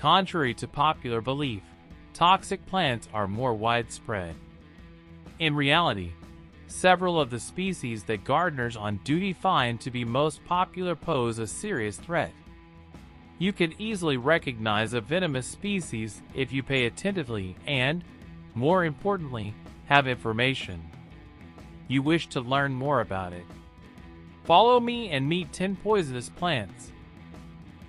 Contrary to popular belief, toxic plants are more widespread. In reality, several of the species that gardeners on duty find to be most popular pose a serious threat. You can easily recognize a venomous species if you pay attentively and, more importantly, have information. You wish to learn more about it. Follow me and meet 10 poisonous plants.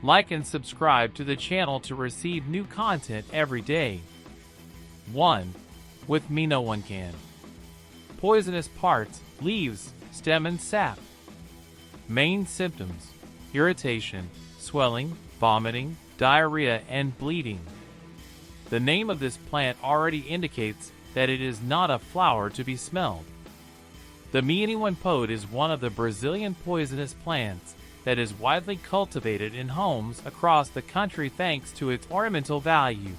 Like and subscribe to the channel to receive new content every day. 1. With me no one can. Poisonous parts: leaves, stem and sap. Main symptoms: irritation, swelling, vomiting, diarrhea, and bleeding. The name of this plant already indicates that it is not a flower to be smelled. The meaniwan pod is one of the Brazilian poisonous plants that is widely cultivated in homes across the country thanks to its ornamental value.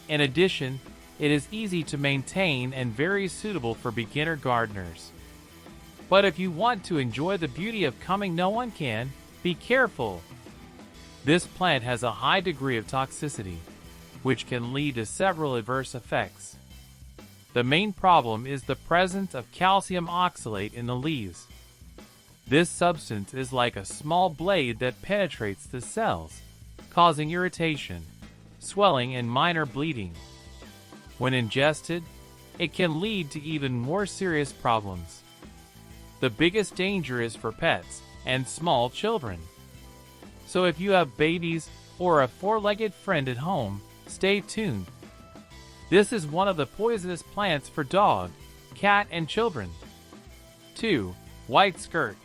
In addition, it is easy to maintain and very suitable for beginner gardeners. But if you want to enjoy the beauty of coming no one can, be careful. This plant has a high degree of toxicity, which can lead to several adverse effects. The main problem is the presence of calcium oxalate in the leaves. This substance is like a small blade that penetrates the cells, causing irritation, swelling, and minor bleeding. When ingested, it can lead to even more serious problems. The biggest danger is for pets and small children. So if you have babies or a four-legged friend at home, stay tuned. This is one of the poisonous plants for dog, cat, and children. 2. White skirt.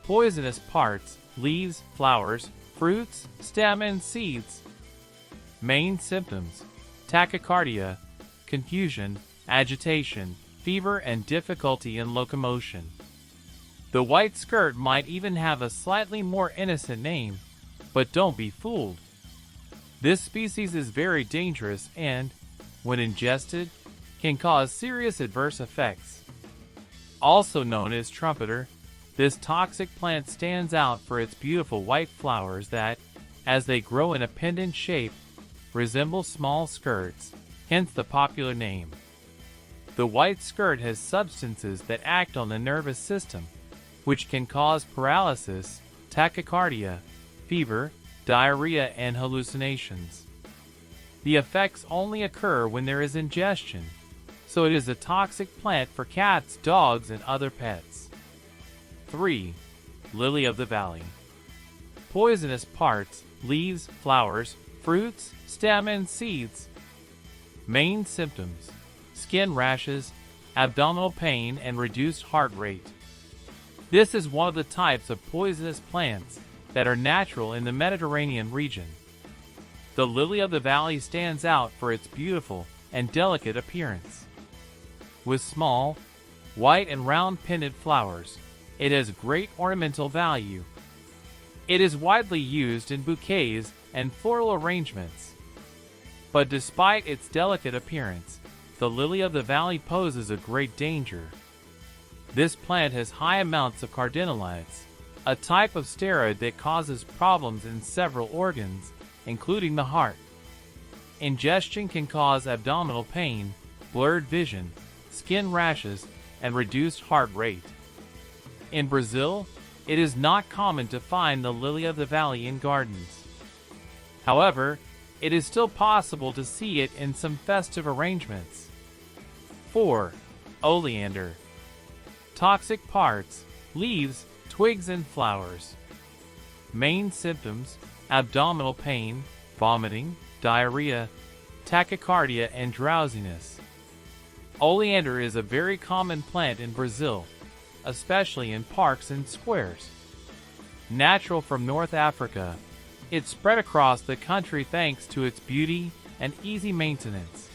Poisonous parts: leaves, flowers, fruits, stem, and seeds. Main symptoms: tachycardia, confusion, agitation, fever, and difficulty in locomotion. The white skirt might even have a slightly more innocent name, but don't be fooled. This species is very dangerous and, when ingested, can cause serious adverse effects. Also known as trumpeter, this toxic plant stands out for its beautiful white flowers that, as they grow in a pendant shape, resemble small skirts, hence the popular name. The white skirt has substances that act on the nervous system, which can cause paralysis, tachycardia, fever, diarrhea, and hallucinations. The effects only occur when there is ingestion, so it is a toxic plant for cats, dogs, and other pets. 3. Lily of the valley. Poisonous parts: leaves, flowers, fruits, stem, and seeds. Main symptoms: skin rashes, abdominal pain, and reduced heart rate. This is one of the types of poisonous plants that are natural in the Mediterranean region. The lily of the valley stands out for its beautiful and delicate appearance. With small, white and round pendant flowers, it has great ornamental value. It is widely used in bouquets and floral arrangements. But despite its delicate appearance, the lily of the valley poses a great danger. This plant has high amounts of cardenolides, a type of steroid that causes problems in several organs, including the heart. Ingestion can cause abdominal pain, blurred vision, skin rashes, and reduced heart rate. In Brazil, it is not common to find the lily of the valley in gardens. However, it is still possible to see it in some festive arrangements. 4. Oleander. Toxic parts: leaves, twigs, and flowers. Main symptoms: abdominal pain, vomiting, diarrhea, tachycardia, and drowsiness. Oleander is a very common plant in Brazil, especially in parks and squares. Natural from North Africa, it spread across the country thanks to its beauty and easy maintenance.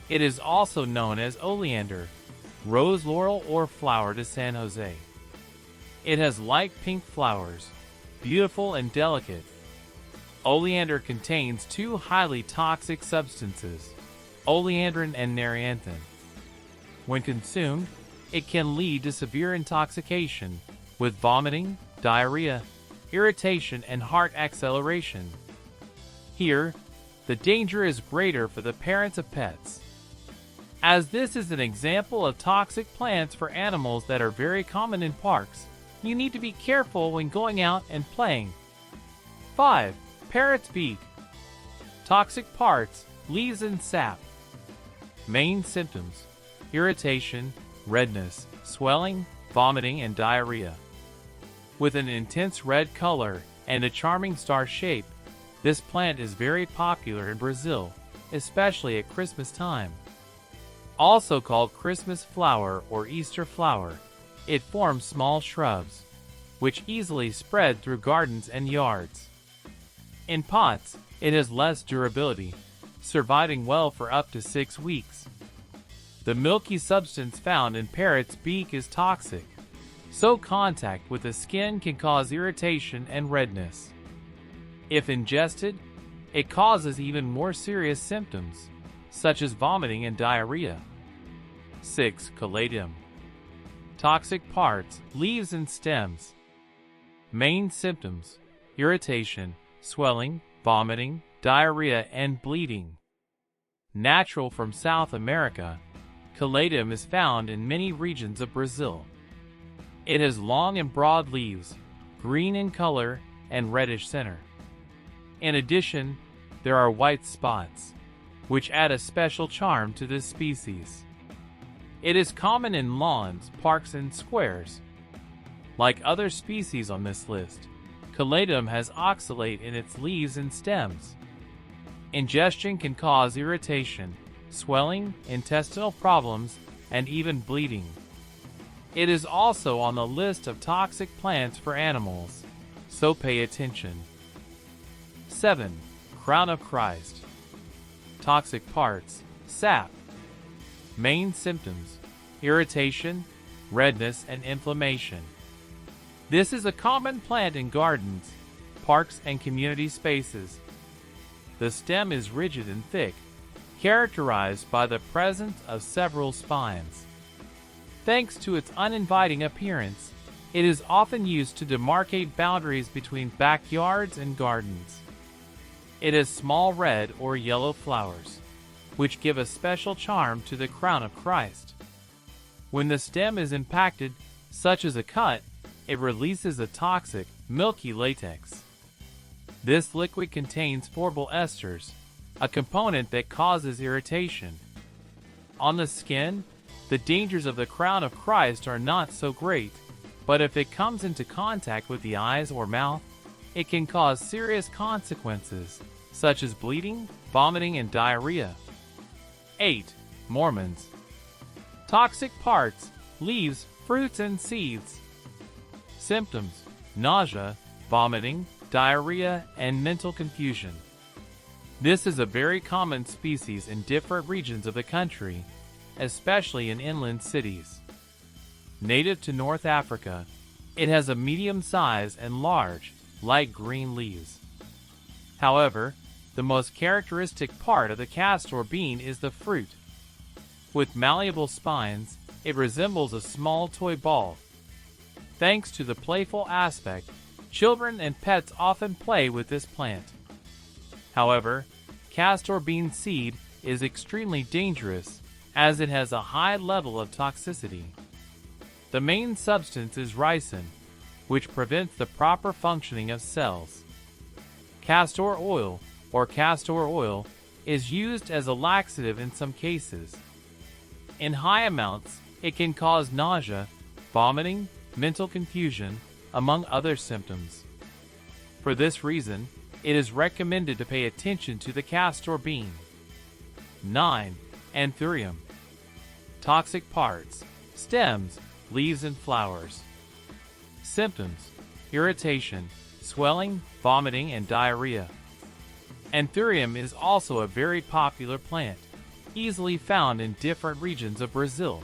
It is also known as oleander, rose laurel, or flower de San Jose. It has light pink flowers, beautiful and delicate. Oleander contains two highly toxic substances, oleandrin and neranthin. When consumed, it can lead to severe intoxication, with vomiting, diarrhea, irritation, and heart acceleration. Here, the danger is greater for the parents of pets, as this is an example of toxic plants for animals that are very common in parks. You need to be careful when going out and playing. 5. Parrot's beak. Toxic parts, leaves and sap. Main symptoms: irritation, redness, swelling, vomiting, and diarrhea. With an intense red color and a charming star shape, this plant is very popular in Brazil, especially at Christmas time. Also called Christmas flower or Easter flower, it forms small shrubs, which easily spread through gardens and yards. In pots, it has less durability, surviving well for up to 6 weeks. The milky substance found in parrot's beak is toxic, so contact with the skin can cause irritation and redness. If ingested, it causes even more serious symptoms, such as vomiting and diarrhea. 6. Caladium. Toxic parts, leaves and stems. Main symptoms: irritation, swelling, vomiting, diarrhea, and bleeding. Natural from South America, caladium is found in many regions of Brazil. It has long and broad leaves, green in color and reddish center. In addition, there are white spots, which add a special charm to this species. It is common in lawns, parks, and squares. Like other species on this list, caladium has oxalate in its leaves and stems. Ingestion can cause irritation, swelling, intestinal problems, and even bleeding. It is also on the list of toxic plants for animals, so pay attention. 7. Crown of Christ. Toxic parts, sap. Main symptoms: irritation, redness, and inflammation. This is a common plant in gardens, parks, and community spaces. The stem is rigid and thick, characterized by the presence of several spines. Thanks to its uninviting appearance, it is often used to demarcate boundaries between backyards and gardens. It has small red or yellow flowers, which give a special charm to the crown of Christ. When the stem is impacted, such as a cut, it releases a toxic, milky latex. This liquid contains phorbol esters, a component that causes irritation. On the skin, the dangers of the crown of Christ are not so great, but if it comes into contact with the eyes or mouth, it can cause serious consequences, such as bleeding, vomiting, and diarrhea. 8. Mormons. Toxic parts, leaves, fruits, and seeds. Symptoms: nausea, vomiting, diarrhea, and mental confusion. This is a very common species in different regions of the country, especially in inland cities. Native to North Africa, it has a medium size and large, light green leaves. However, the most characteristic part of the castor bean is the fruit. With malleable spines, it resembles a small toy ball. Thanks to the playful aspect, children and pets often play with this plant. However, castor bean seed is extremely dangerous as it has a high level of toxicity. The main substance is ricin, which prevents the proper functioning of cells. Castor oil or castor oil is used as a laxative in some cases. In high amounts, it can cause nausea, vomiting, mental confusion, among other symptoms. For this reason, it is recommended to pay attention to the castor bean. 9. Anthurium. Toxic parts, stems, leaves, and flowers. Symptoms: irritation, swelling, vomiting, and diarrhea. Anthurium is also a very popular plant, easily found in different regions of Brazil.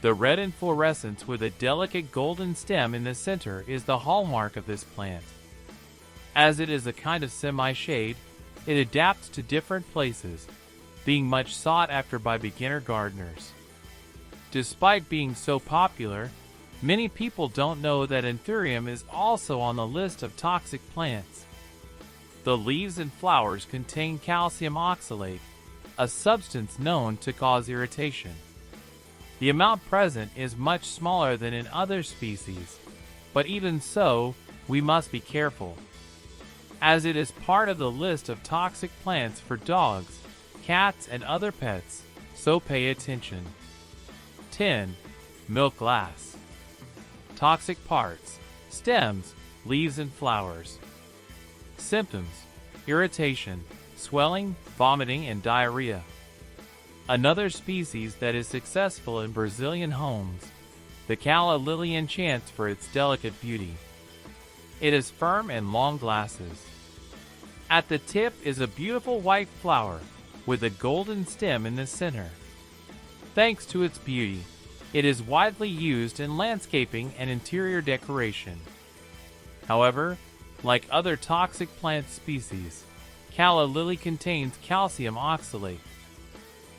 The red inflorescence with a delicate golden stem in the center is the hallmark of this plant. As it is a kind of semi-shade, it adapts to different places, being much sought after by beginner gardeners. Despite being so popular, many people don't know that Anthurium is also on the list of toxic plants. The leaves and flowers contain calcium oxalate, a substance known to cause irritation. The amount present is much smaller than in other species, but even so, we must be careful, as it is part of the list of toxic plants for dogs, cats, and other pets, so pay attention. 10. Milk glass. Toxic parts: stems, leaves, and flowers. Symptoms: irritation, swelling, vomiting, and diarrhea. Another species that is successful in Brazilian homes, the calla lily enchants for its delicate beauty. It is firm and long glasses. At the tip is a beautiful white flower with a golden stem in the center. Thanks to its beauty, it is widely used in landscaping and interior decoration. However, like other toxic plant species, calla lily contains calcium oxalate.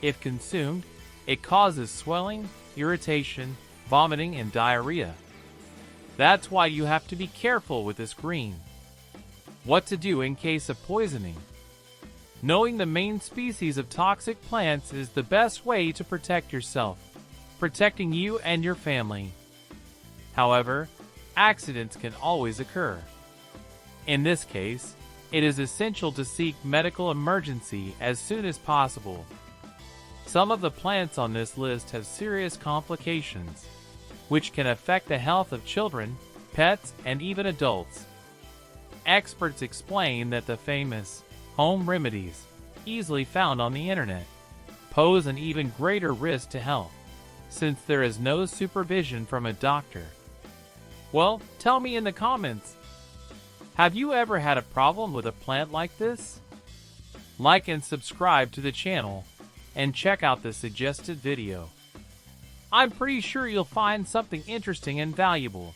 If consumed, it causes swelling, irritation, vomiting, and diarrhea. That's why you have to be careful with this green. What to do in case of poisoning? Knowing the main species of toxic plants is the best way to protect yourself, protecting you and your family. However, accidents can always occur. In this case, it is essential to seek medical emergency as soon as possible. Some of the plants on this list have serious complications, which can affect the health of children, pets, and even adults. Experts explain that the famous home remedies, easily found on the internet, pose an even greater risk to health, since there is no supervision from a doctor. Well, tell me in the comments, have you ever had a problem with a plant like this? Like and subscribe to the channel, and check out the suggested video. I'm pretty sure you'll find something interesting and valuable.